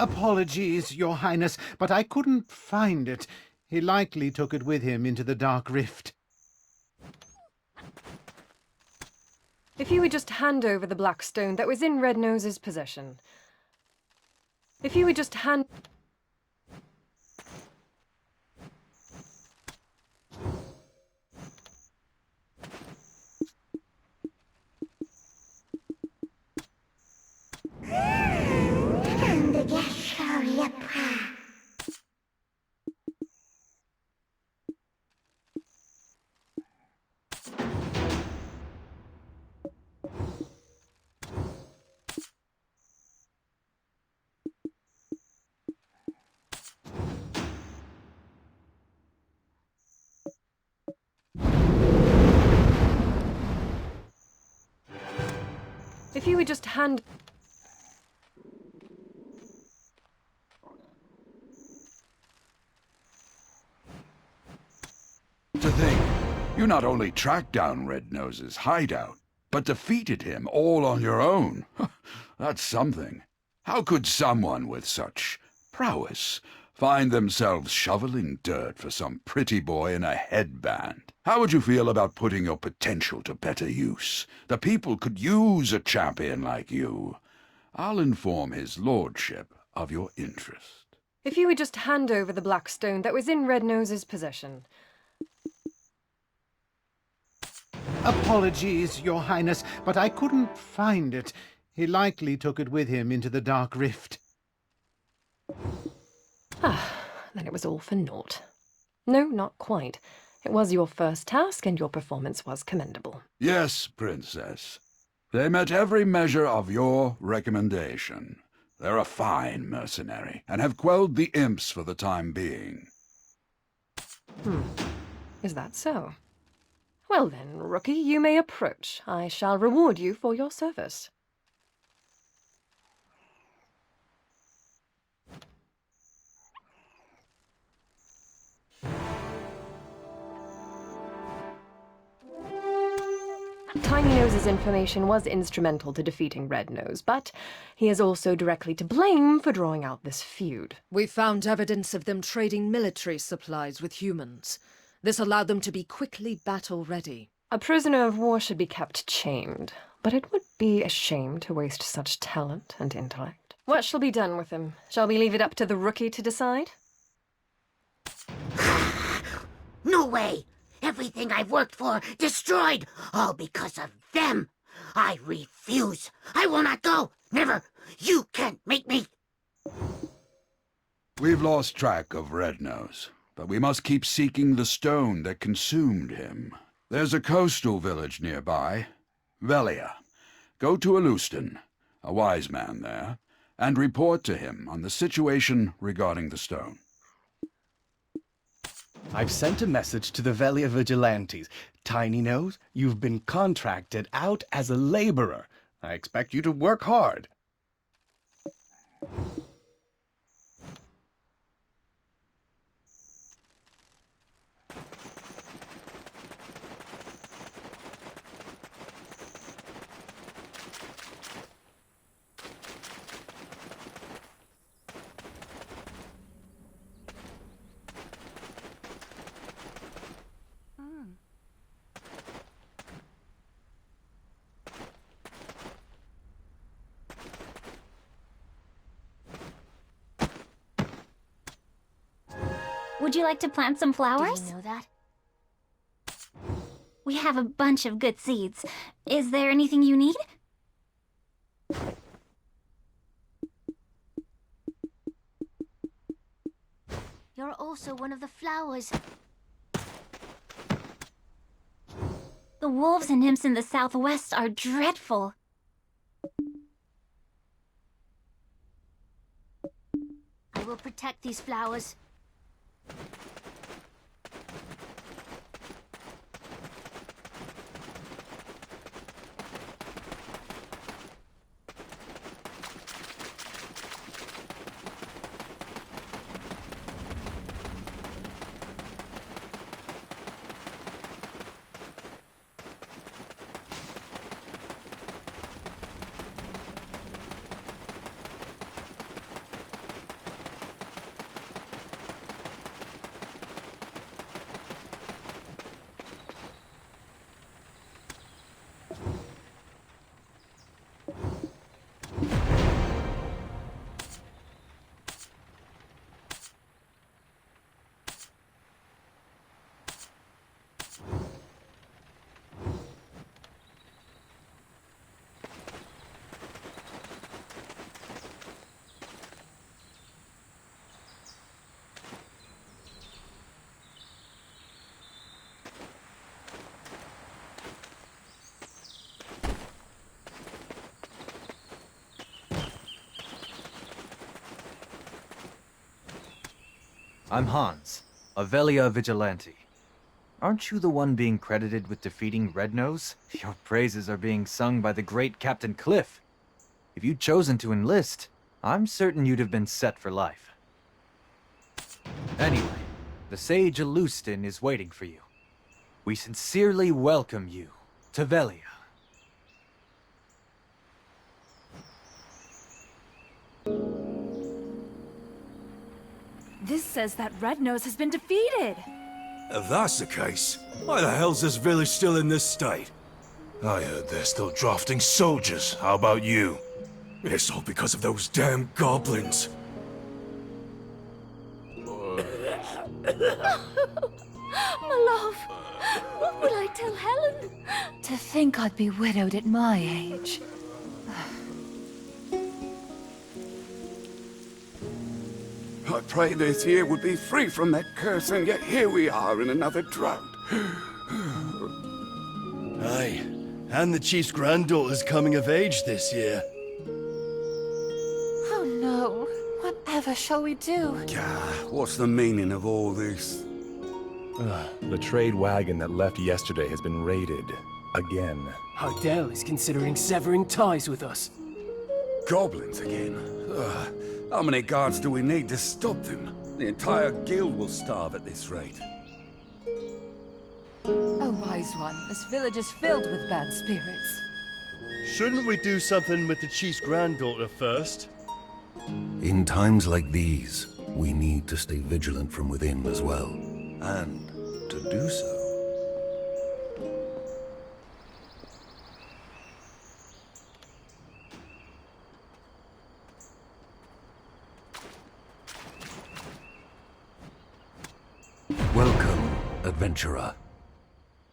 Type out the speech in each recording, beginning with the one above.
Apologies, Your Highness, but I couldn't find it. He likely took it with him into the Dark Rift. If you would just hand over the black stone that was in Red Nose's possession. If you would just hand... If you would just hand... To think, you not only tracked down Red Nose's hideout, but defeated him all on your own. That's something. How could someone with such prowess find themselves shoveling dirt for some pretty boy in a headband? How would you feel about putting your potential to better use? The people could use a champion like you. I'll inform his lordship of your interest. If you would just hand over the black stone that was in Red Nose's possession. Apologies, Your Highness, but I couldn't find it. He likely took it with him into the Dark Rift. Then it was all for naught. No, not quite. It was your first task, and your performance was commendable. Yes, Princess. They met every measure of your recommendation. They're a fine mercenary, and have quelled the imps for the time being. Is that so? Well then, rookie, you may approach. I shall reward you for your service. Tiny Nose's information was instrumental to defeating Red Nose, but he is also directly to blame for drawing out this feud. We found evidence of them trading military supplies with humans. This allowed them to be quickly battle-ready. A prisoner of war should be kept chained, but it would be a shame to waste such talent and intellect. What shall be done with him? Shall we leave it up to the rookie to decide? No way! Everything I've worked for, destroyed! All because of them! I refuse! I will not go! Never! You can't make me! We've lost track of Red Nose, but we must keep seeking the stone that consumed him. There's a coastal village nearby, Velia. Go to Alustan, a wise man there, and report to him on the situation regarding the stone. I've sent a message to the Velia Vigilantes. Tiny Nose, you've been contracted out as a laborer. I expect you to work hard. Would you like to plant some flowers? Do you know that? We have a bunch of good seeds. Is there anything you need? You're also one of the flowers. The wolves and imps in the southwest are dreadful. I will protect these flowers. I'm Hans, a Velia vigilante. Aren't you the one being credited with defeating Rednose? Your praises are being sung by the great Captain Cliff. If you'd chosen to enlist, I'm certain you'd have been set for life. Anyway, the sage Alustin is waiting for you. We sincerely welcome you to Velia. This says that Rednose has been defeated. If that's the case, why the hell's this village still in this state? I heard they're still drafting soldiers. How about you? It's all because of those damn goblins. My love, what would I tell Helen? To think I'd be widowed at my age. I prayed this year would be free from that curse, and yet here we are in another drought. Aye, and the chief's granddaughter's coming of age this year. Oh no, whatever shall we do? What's the meaning of all this? The trade wagon that left yesterday has been raided. Again. Hardell is considering severing ties with us. Goblins again? How many guards do we need to stop them? The entire guild will starve at this rate. A wise one. This village is filled with bad spirits. Shouldn't we do something with the chief's granddaughter first? In times like these, we need to stay vigilant from within as well. And to do so... Welcome, adventurer.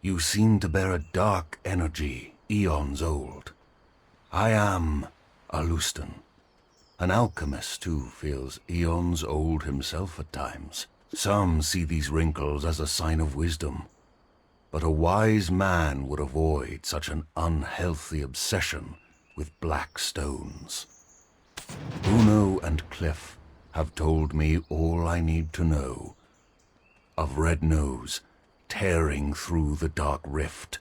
You seem to bear a dark energy, eons old. I am Alustin, an alchemist who feels eons old himself at times. Some see these wrinkles as a sign of wisdom, but a wise man would avoid such an unhealthy obsession with black stones. Bruno and Cliff have told me all I need to know of Rednose tearing through the dark rift,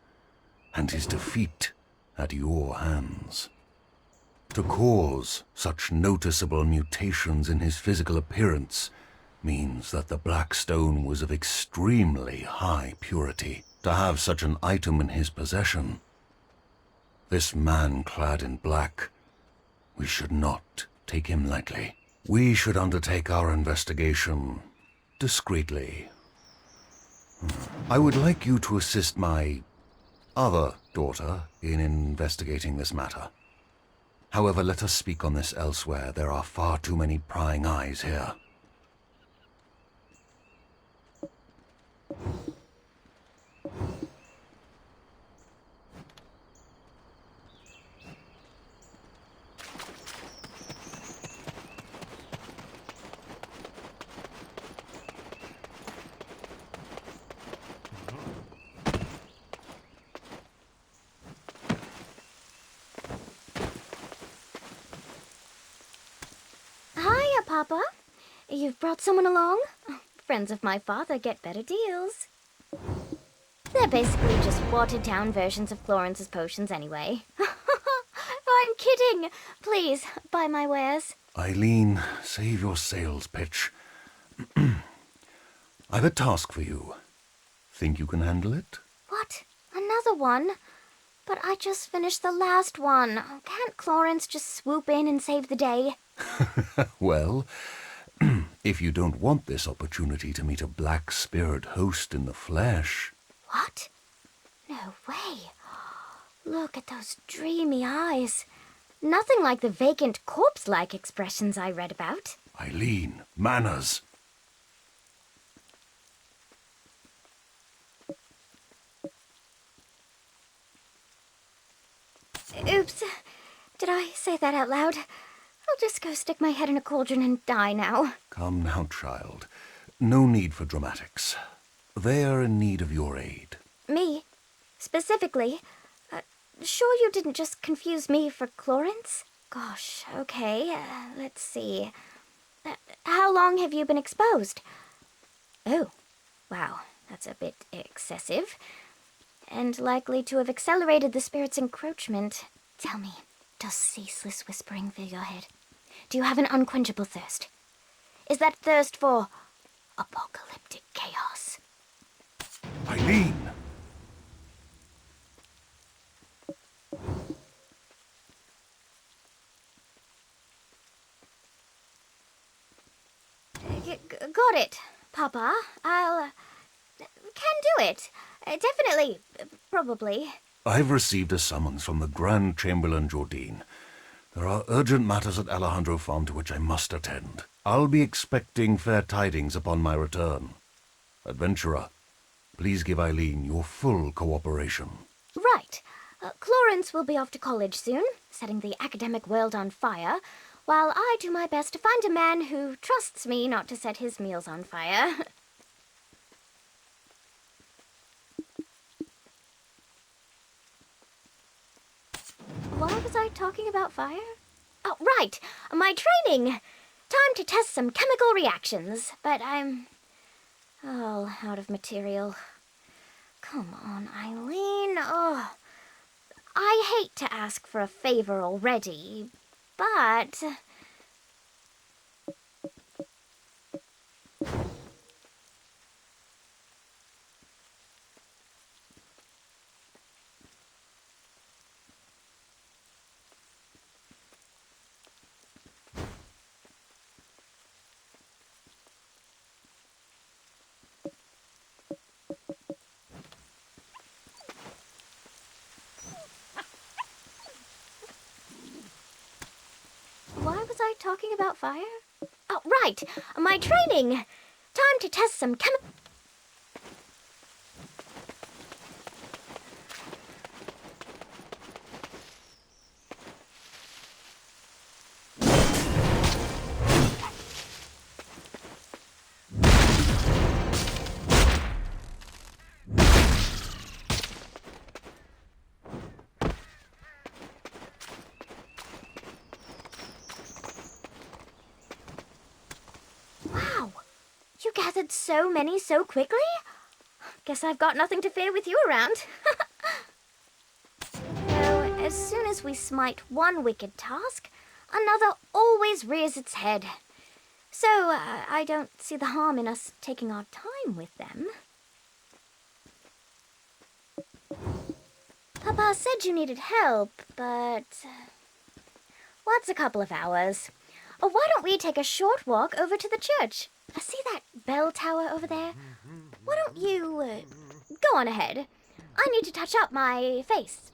and his defeat at your hands. To cause such noticeable mutations in his physical appearance means that the black stone was of extremely high purity. To have such an item in his possession, this man clad in black, we should not take him lightly. We should undertake our investigation discreetly. I would like you to assist my other daughter in investigating this matter. However, let us speak on this elsewhere. There are far too many prying eyes here. Hiya, Papa. You've brought someone along? Friends of my father get better deals. They're basically just watered-down versions of Florence's potions anyway. I'm kidding. Please, buy my wares. Eileen, save your sales pitch. I've a task for you. Think you can handle it? What? Another one? But I just finished the last one. Can't Florence just swoop in and save the day? Well, if you don't want this opportunity to meet a black spirit host in the flesh... What? No way. Look at those dreamy eyes. Nothing like the vacant corpse-like expressions I read about. Eileen, manners. Oops. Did I say that out loud? I'll just go stick my head in a cauldron and die now. Come now, child. No need for dramatics. They are in need of your aid. Me? Specifically? Sure you didn't just confuse me for Florence? Gosh, okay, let's see. How long have you been exposed? Oh, wow, that's a bit excessive. And likely to have accelerated the spirit's encroachment. Tell me, does ceaseless whispering fill your head? Do you have an unquenchable thirst? Is that thirst for apocalyptic chaos? Eileen! Got it, Papa. I'll... can do it. Definitely. Probably. I've received a summons from the Grand Chamberlain Jordine. There are urgent matters at Alejandro Farm to which I must attend. I'll be expecting fair tidings upon my return. Adventurer, please give Eileen your full cooperation. Right. Clarence will be off to college soon, setting the academic world on fire, while I do my best to find a man who trusts me not to set his meals on fire. Why was I talking about fire? Oh, right! My training! Time to test some chemical reactions, but I'm all out of material. Come on, Eileen. Oh, I hate to ask for a favor already, but... Why was I talking about fire? Oh, right! My training! Time to test some chemical... Wow! You gathered so many so quickly? Guess I've got nothing to fear with you around. Though, as soon as we smite one wicked task, another always rears its head. So, I don't see the harm in us taking our time with them. Papa said you needed help, but... what's a couple of hours? Why don't we take a short walk over to the church? See that bell tower over there? Why don't you go on ahead? I need to touch up my faith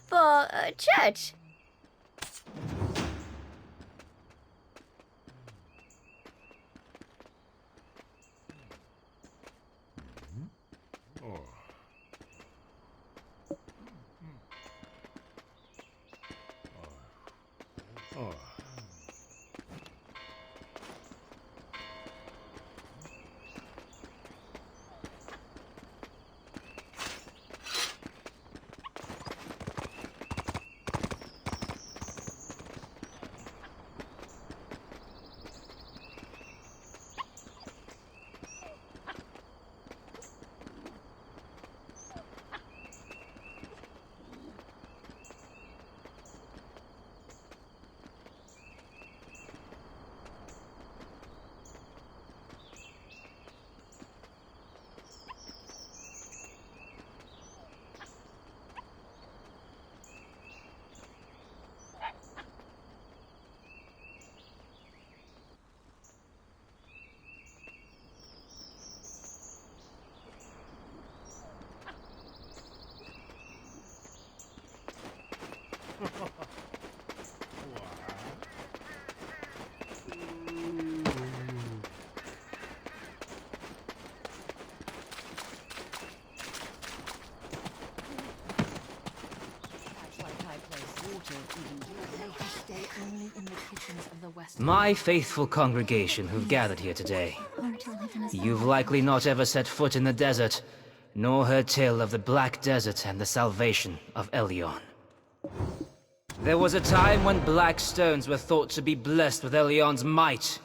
for church. My faithful congregation who've gathered here today. You've likely not ever set foot in the desert, nor heard tale of the Black Desert and the salvation of Elion. There was a time when black stones were thought to be blessed with Elion's might,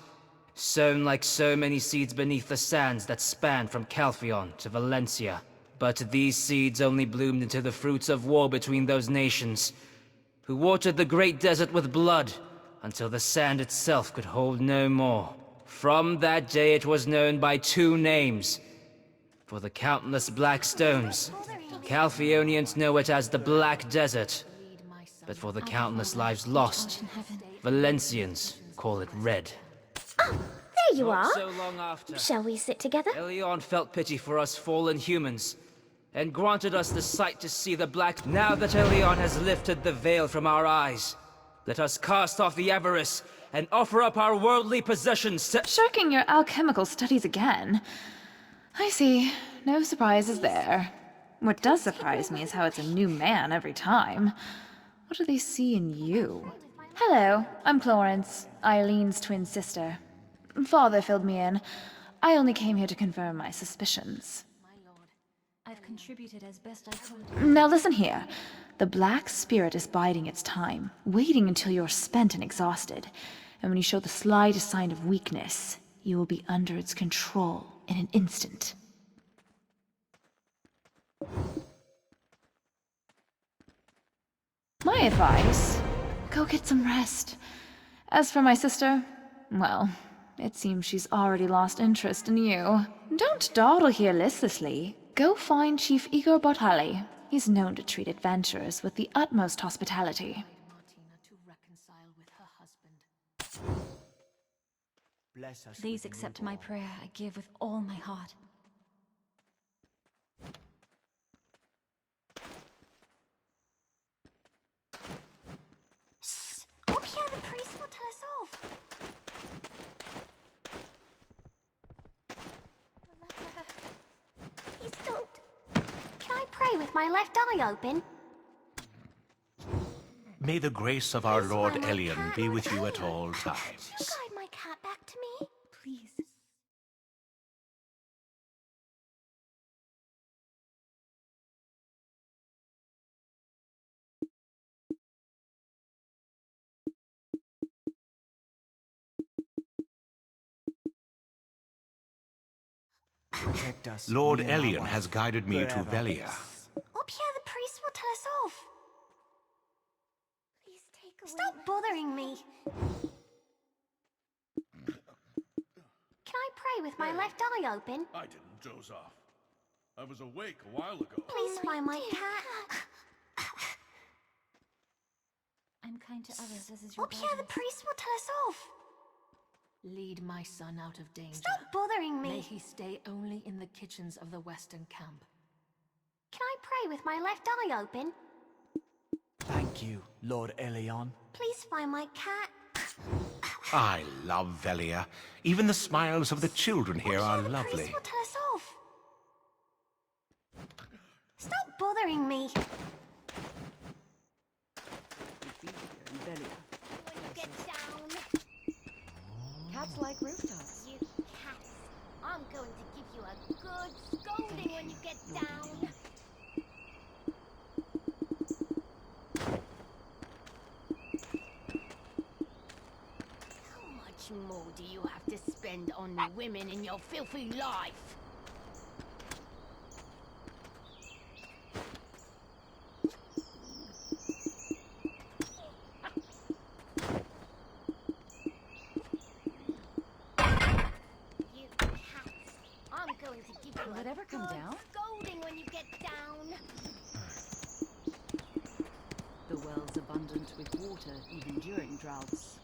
sown like so many seeds beneath the sands that span from Calphion to Valencia. But these seeds only bloomed into the fruits of war between those nations, who watered the great desert with blood until the sand itself could hold no more. From that day it was known by two names. For the countless black stones, Calphionians know it as the Black Desert. But for the countless lives lost, Valencians call it Red. Oh, there you are. Not so long after, Shall we sit together? Elion felt pity for us fallen humans, and granted us the sight to see the black. Now that Elion has lifted the veil from our eyes, let us cast off the avarice and offer up our worldly possessions. Shirking your alchemical studies again. I see. No surprises there. What does surprise me is how it's a new man every time. What do they see in you? Hello, I'm Florence, Eileen's twin sister. Father filled me in. I only came here to confirm my suspicions. I've contributed as best I could. Now listen here. The Black Spirit is biding its time, waiting until you're spent and exhausted. And when you show the slightest sign of weakness, you will be under its control in an instant. My advice, go get some rest. As for my sister, well, it seems she's already lost interest in you. Don't dawdle here listlessly. Go find Chief Igor Bartali. He's known to treat adventurers with the utmost hospitality. Please accept my prayer. I give with all my heart. Up here, the priest will tell us off. He stopped. Can I pray with my left eye open? May the grace of our Lord Elion be with you at all times. Guide my cat back to me. Please. Lord Elion has guided me to Velia. Up here, the priest will tell us off. Please take away. Stop bothering me. Can I pray with my left eye open? I didn't doze off. I was awake a while ago. Please find my cat. I'm kind to others, as is your Up here, the priest will tell us off. Lead my son out of danger. Stop bothering me. May he stay only in the kitchens of the Western Camp. Can I pray with my left eye open? Thank you, Lord Elion. Please find my cat. I love Velia. Even the smiles of the children here are The lovely. priest will tell us off. Stop bothering me. When you get down. Cats like rooftops. You cats. I'm going to give you a good scolding when you get down. How much more do you have to spend on women in your filthy life? You cats. I'm going to give you Will it ever come good down? scolding when you get down. The well's abundant with water even during droughts.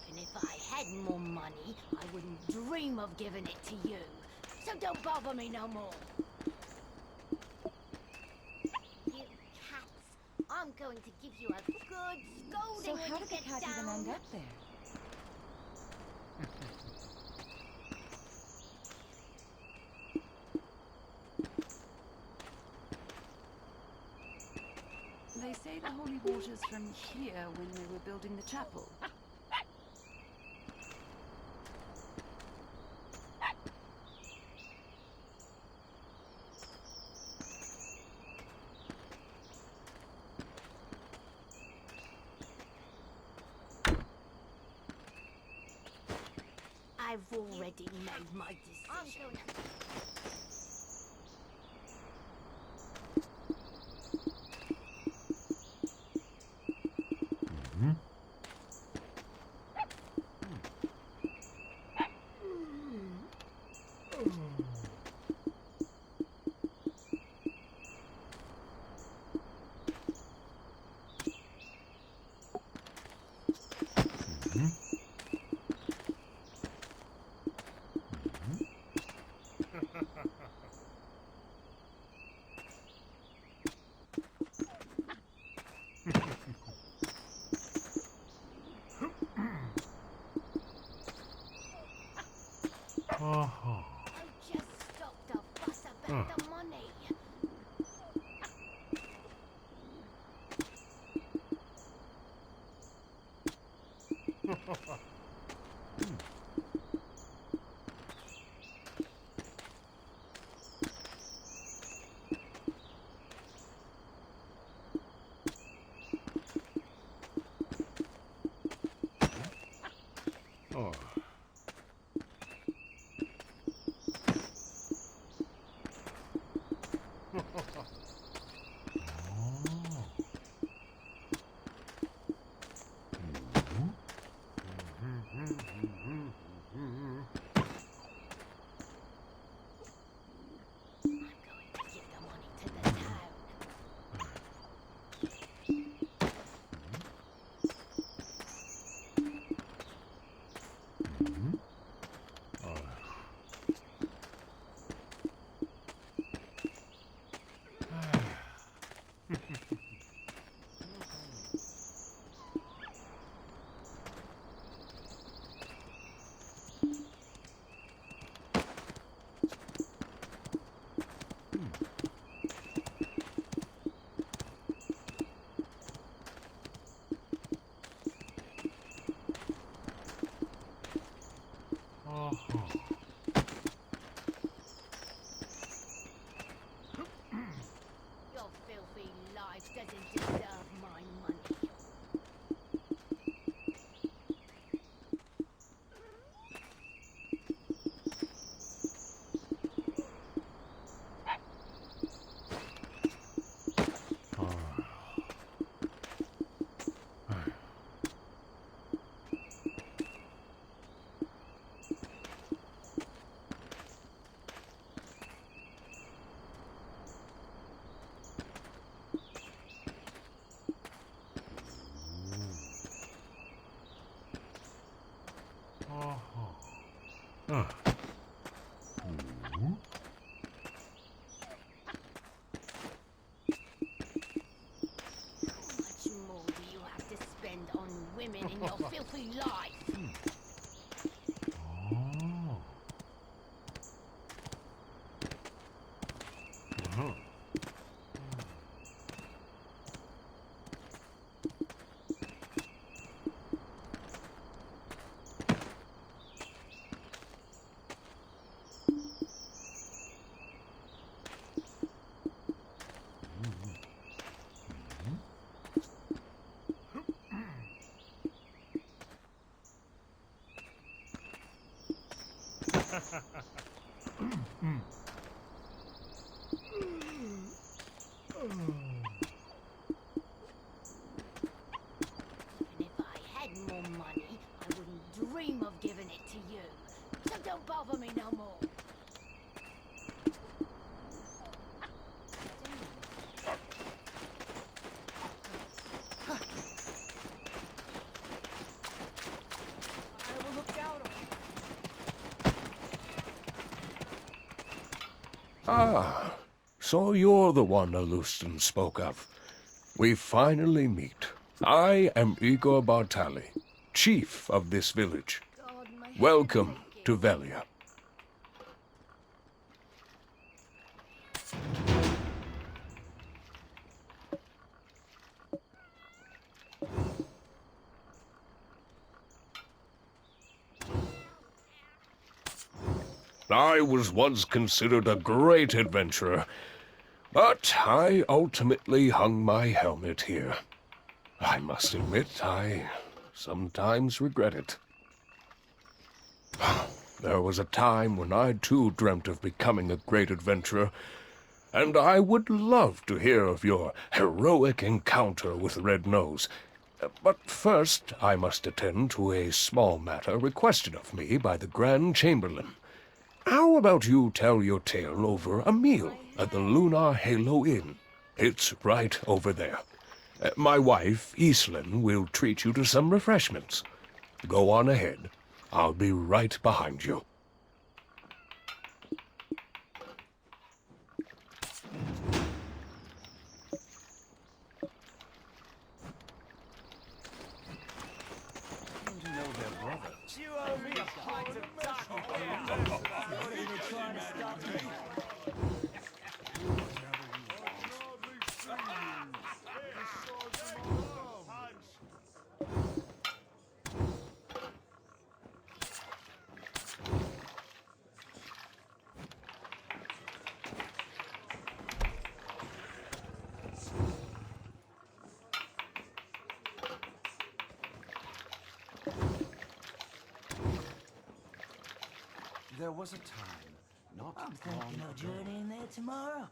Even if I had more money, I wouldn't dream of giving it to you. So don't bother me no more. You cats. I'm going to give you a good scolding So when how you did the get cat down. even end up there? They say the holy waters from here when they were building the chapel. I've already made my decision. Oh. Just stop the fuss about the money. Oh. Your filthy life doesn't deserve my money. Women in your filthy life. And if I had more money, I wouldn't dream of giving it to you. So don't bother me no more. I will look out on you. Ah, so you're the one Alustan spoke of. We finally meet. I am Igor Bartali, chief of this village. Welcome to Velia. I was once considered a great adventurer, but I ultimately hung my helmet here. I must admit, I sometimes regret it. There was a time when I too dreamt of becoming a great adventurer, and I would love to hear of your heroic encounter with Red Nose. But first, I must attend to a small matter requested of me by the Grand Chamberlain. How about you tell your tale over a meal at the Lunar Halo Inn? It's right over there. My wife, Iselin, will treat you to some refreshments. Go on ahead. I'll be right behind you. There was a time, not I'm thinking of journeying there tomorrow.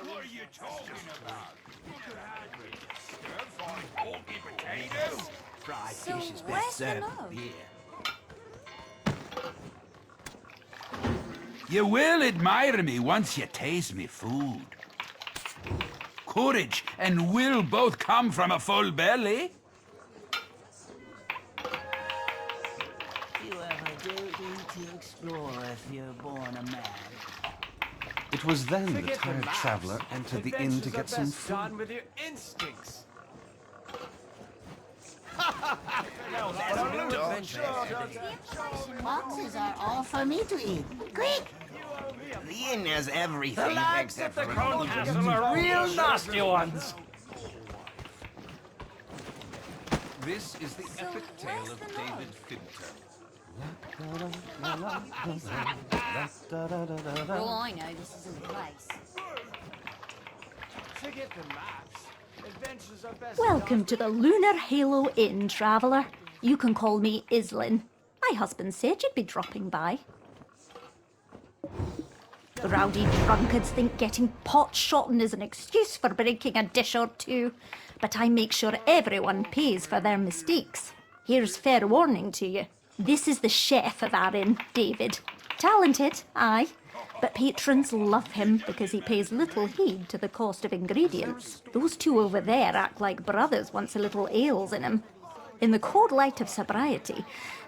What are you talking about? You could have me stir-fried porky potatoes. Fried So fish is where's best the served love? with beer. You will admire me once you taste me food. Courage and will both come from a full belly. You have a duty to explore if you're born a man. It was then the Forget tired maps. traveler entered the inn to Adventures get are some best food. done with your instincts. Boxes are all for me to eat. Quick! The inn has everything The lads at the Crown Castle are real nasty ones. This is the epic tale of David Finter. Oh, I know this isn't the place. Forget the maps. Adventures are best Welcome to the Lunar Halo Inn, traveller. You can call me Islin. My husband said you'd be dropping by. The rowdy drunkards think getting pot-shotting is an excuse for breaking a dish or two, but I make sure everyone pays for their mistakes. Here's fair warning to you. This is the chef of our inn, David. Talented, aye, but patrons love him because he pays little heed to the cost of ingredients. Those two over there act like brothers once a little ale's in him. In the cold light of sobriety,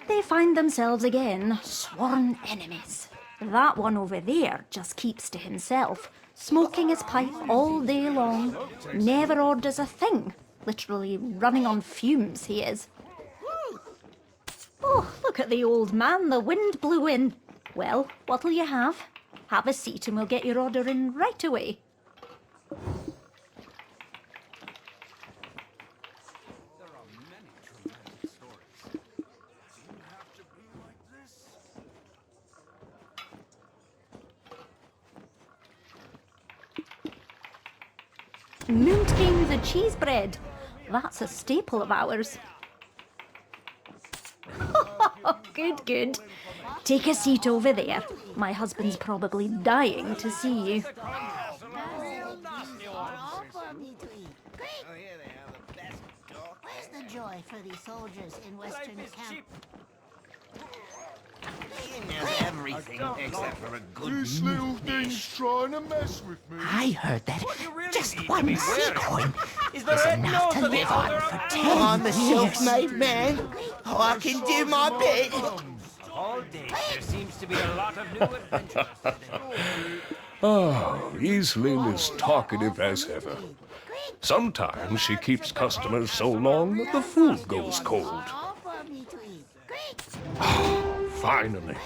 they find themselves again sworn enemies. That one over there just keeps to himself, smoking his pipe all day long, never orders a thing, literally running on fumes he is. Oh, look at the old man, the wind blew in. Well, what'll you have? Have a seat and we'll get your order in right away. Mountain with a cheese bread. That's a staple of ours. Good, good. Take a seat over there. My husband's probably dying to see you. Where's the joy for these soldiers in Western camp? There's everything except for a good This little thing's trying to mess with me. I heard that just one sea coin Is the is red enough nose to of the live on owner for of 10 I'm a years. self-made man. Oh, I can do my bit. All day, there seems to be a lot of new adventures today. Oh, Iselin is talkative as ever. Sometimes she keeps customers so long that the food goes cold. Finally.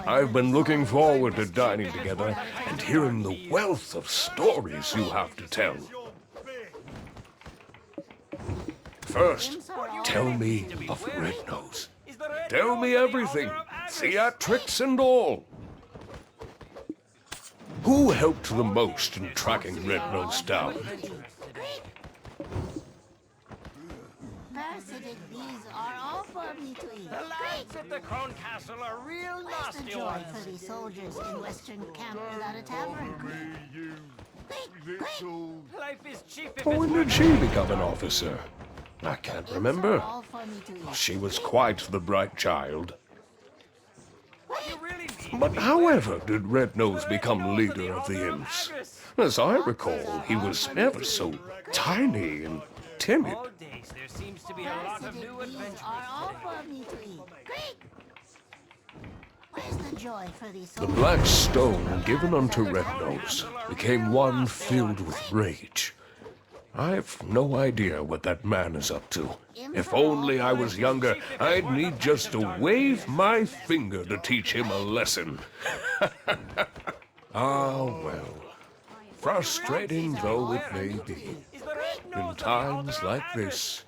I've been looking forward to dining together and hearing the wealth of stories you have to tell. First, tell me of Red Nose. Tell me everything, theatrics and all. Who helped the most in tracking Red Nose down? These are all for me to eat. The lads at the Crown Castle are real nasty Joy ones. for these soldiers in Western camp without a tavern. Life is cheap if When it's did worth she it. become an officer? I can't remember. All for me to eat. She was quite the bright child. What you really mean? But however did Red Nose become leader of the imps? As I recall, he was ever so tiny and timid. All days there seems to be a lot of new adventures Are all today. for me to eat. Great. Where's the joy for these The soldiers? black stone given unto Red Nose became one filled with rage. I've no idea what that man is up to. If only I was younger, I'd need just to wave my finger to teach him a lesson. Ah, well. Frustrating though it may be, in times like this,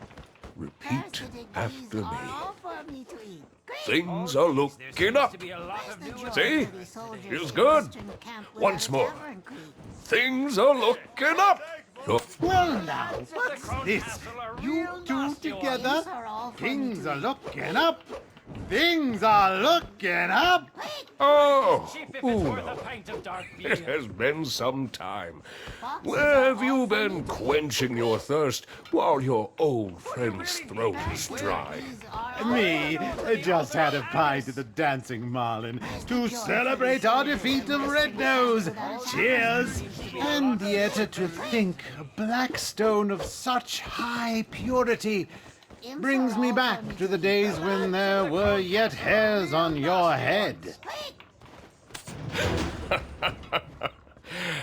repeat after me. All for me to eat. Great. Things are looking up. See? Feels good. Once more. Things are looking up. Look. Well now, what's this? You two together? Things are looking up. Things are looking up. Oh, Cheap if it's Uno. worth a pint of dark beer. It has been some time. Where have you been quenching your thirst while your old friend's throat is dry? Me just had a pint at the Dancing Marlin to celebrate our defeat of Red Nose. Cheers! And yet to think a black stone of such high purity brings me back to the days when there were yet hairs on your head.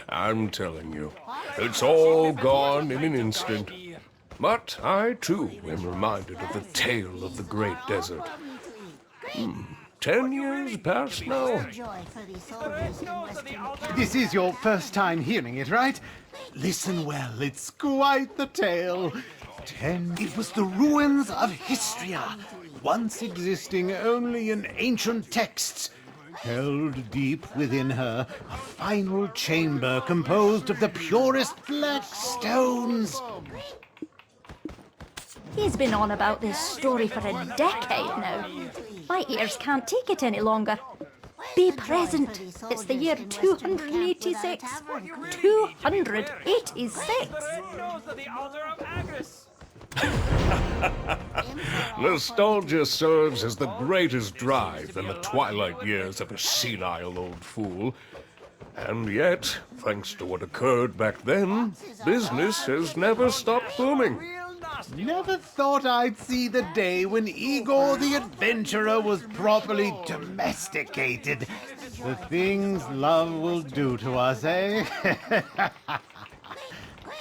I'm telling you, it's all gone in an instant. But I, too, am reminded of the tale of the Great Desert. 10 years past now. Joy for these soldiers in Western camp. This is your first time hearing it, right? Listen well, it's quite the tale. It was the ruins of Histria, once existing only in ancient texts. Held deep within her, a final chamber composed of the purest black stones. He's been on about this story for a decade now. My ears can't take it any longer. Be present. It's the year 286. 286. Knows of the altar of Agris. Nostalgia serves as the greatest drive in the twilight years of a senile old fool. And yet, thanks to what occurred back then, business has never stopped booming. Never thought I'd see the day when Igor the Adventurer was properly domesticated. The things love will do to us, eh?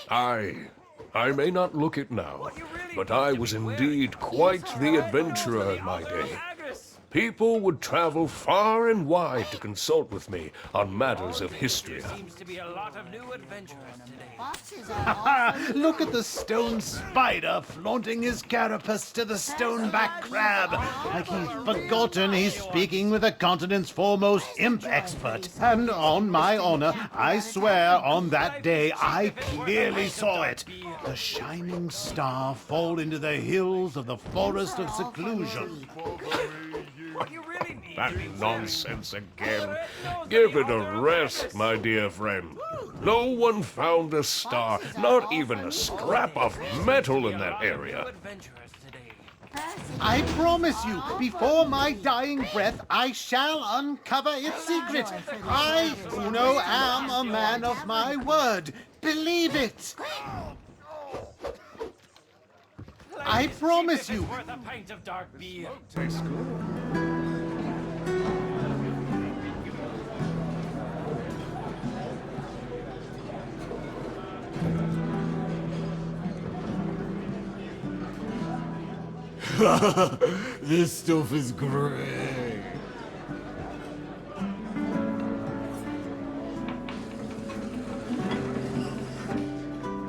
I may not look it now, but I was indeed quite the adventurer in my day. People would travel far and wide to consult with me on matters of history. Seems to be a lot of new adventurers today. Look at the stone spider flaunting his carapace to the stoneback crab, like he's forgotten he's speaking with the continent's foremost imp expert. And on my honor, I swear on that day I clearly saw it. The shining star fall into the hills of the forest of seclusion. That nonsense again. Give it a rest, my dear friend. No one found a star, not even a scrap of metal in that area. I promise you, before my dying breath, I shall uncover its secret. I, Uno, am a man of my word. Believe it. I promise you. Worth a pint of dark beer. Tastes good. This stuff is great.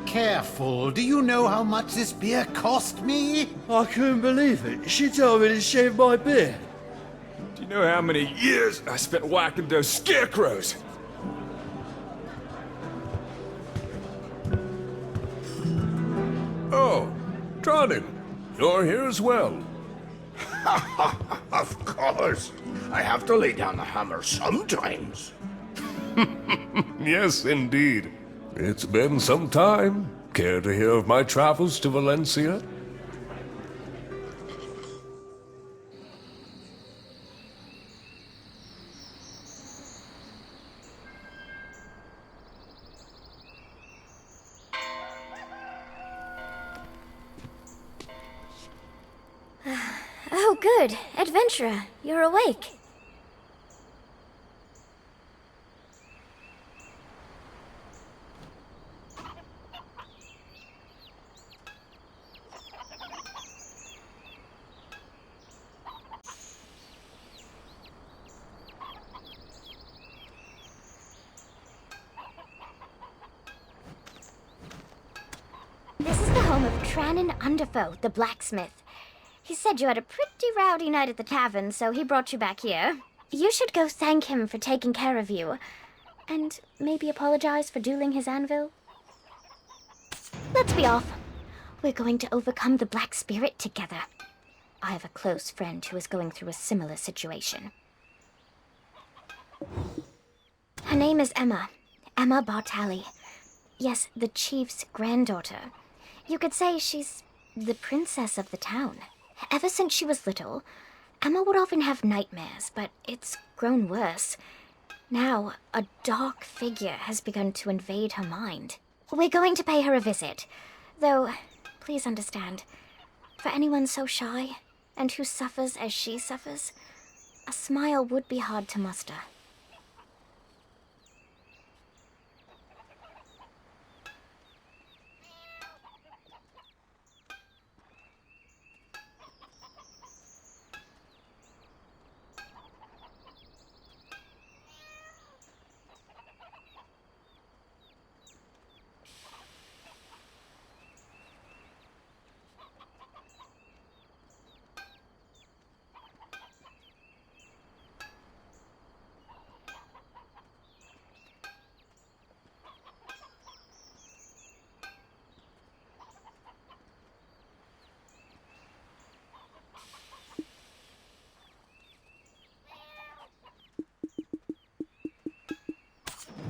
Careful. Do you know how much this beer cost me? I couldn't believe it. She told me to shave my beard. Do you know how many years I spent whacking those scarecrows? Oh, Tronin. You're here as well. Of course. I have to lay down the hammer sometimes. Yes, indeed. It's been some time. Care to hear of my travels to Valencia? Oh, good. Adventurer, you're awake. This is the home of Trannon Underfoe, the blacksmith. He said you had a pretty rowdy night at the tavern, so he brought you back here. You should go thank him for taking care of you. And maybe apologize for dueling his anvil. Let's be off. We're going to overcome the Black Spirit together. I have a close friend who is going through a similar situation. Her name is Emma. Emma Bartali. Yes, the chief's granddaughter. You could say she's the princess of the town. Ever since she was little, Emma would often have nightmares, but it's grown worse. Now, a dark figure has begun to invade her mind. We're going to pay her a visit, though, please understand, for anyone so shy, and who suffers as she suffers, a smile would be hard to muster.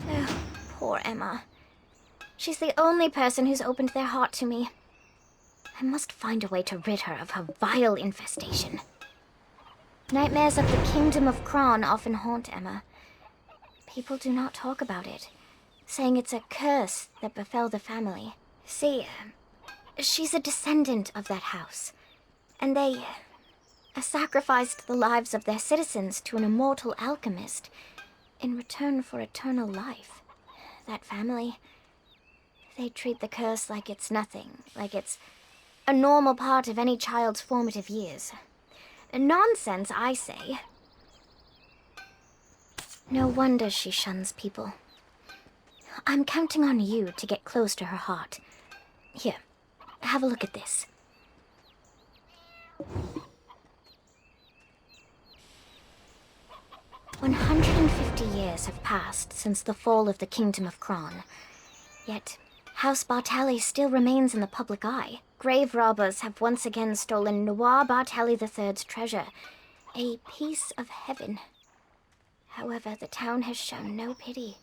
Oh, poor Emma. She's the only person who's opened their heart to me. I must find a way to rid her of her vile infestation. Nightmares of the Kingdom of Kron often haunt Emma. People do not talk about it, saying it's a curse that befell the family. See, she's a descendant of that house, and they sacrificed the lives of their citizens to an immortal alchemist in return for eternal life. That family, they treat the curse like it's nothing, like it's a normal part of any child's formative years. Nonsense, I say. No wonder she shuns people. I'm counting on you to get close to her heart. Here, have a look at this. "150 years have passed since the fall of the Kingdom of Kron. Yet, House Bartali still remains in the public eye. Grave robbers have once again stolen Noir Bartali III's treasure, a piece of heaven. However, the town has shown no pity,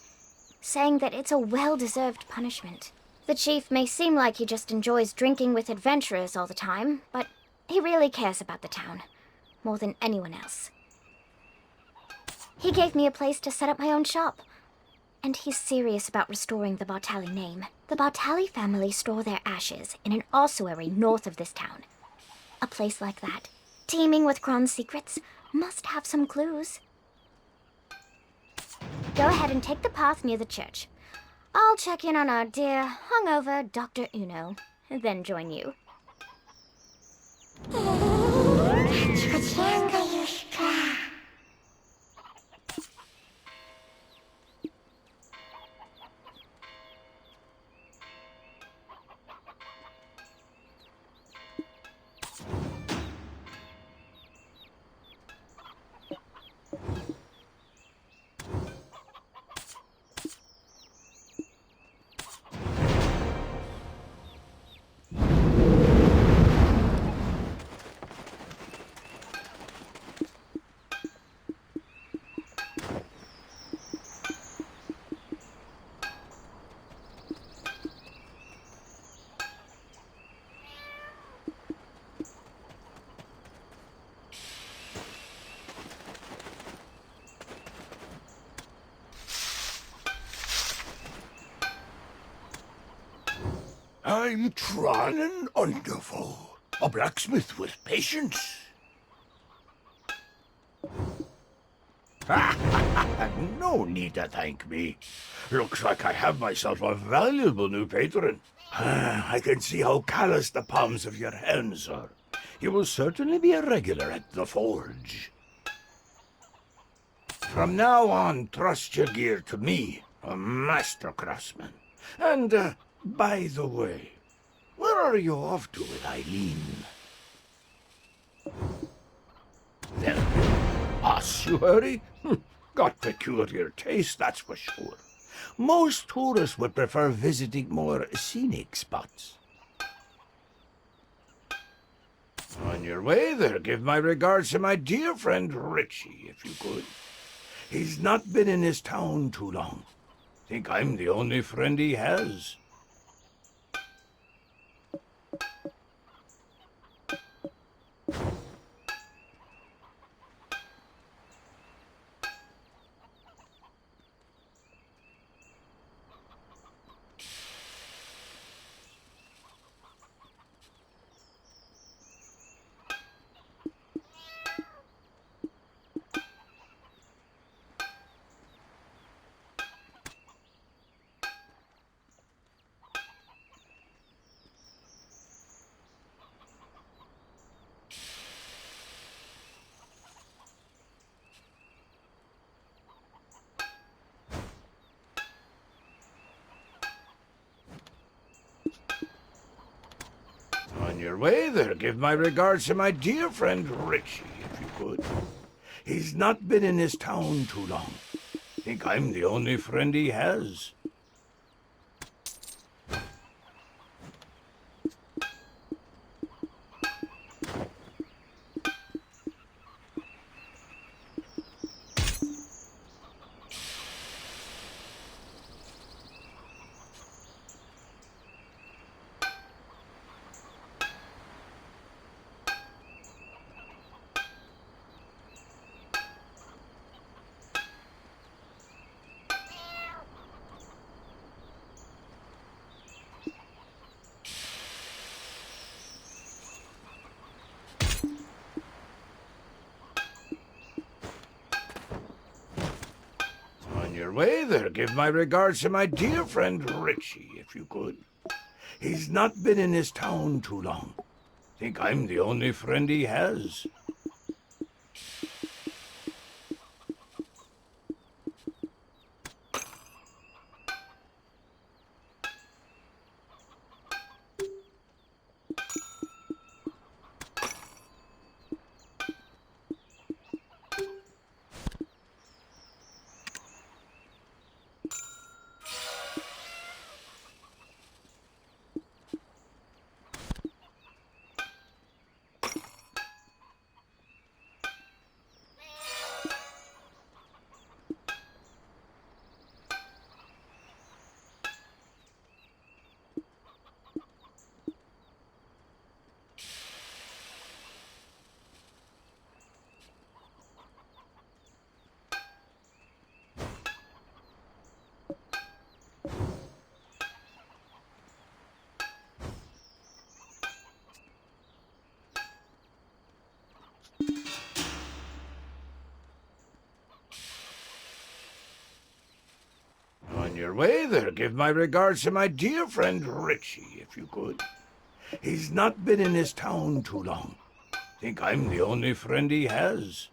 saying that it's a well-deserved punishment. The chief may seem like he just enjoys drinking with adventurers all the time, but he really cares about the town, more than anyone else. He gave me a place to set up my own shop, and he's serious about restoring the Bartali name. The Bartali family store their ashes in an ossuary north of this town. A place like that, teeming with Kron's secrets, must have some clues. Go ahead and take the path near the church. I'll check in on our dear, hungover Dr. Uno, then join you. I'm Tron and Underful, a blacksmith with patience. No need to thank me. Looks like I have myself a valuable new patron. I can see how callous the palms of your hands are. You will certainly be a regular at the forge. From now on, trust your gear to me, a master craftsman. And, by the way, where are you off to with Eileen? Then, us you hurry? Got peculiar taste, that's for sure. Most tourists would prefer visiting more scenic spots. On your way there, give my regards to my dear friend Richie, if you could. He's not been in his town too long. Think I'm the only friend he has. On your way there, give my regards to my dear friend Richie, if you could. He's not been in his town too long. Think I'm the only friend he has. On your way there, give my regards to my dear friend Richie, if you could. He's not been in his town too long. Think I'm the only friend he has. On your way there, give my regards to my dear friend Richie, if you could. He's not been in his town too long. Think I'm the only friend he has.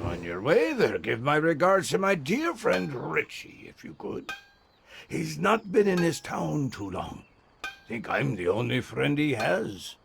On your way there, give my regards to my dear friend Richie, if you could. He's not been in his town too long. Think I'm the only friend he has.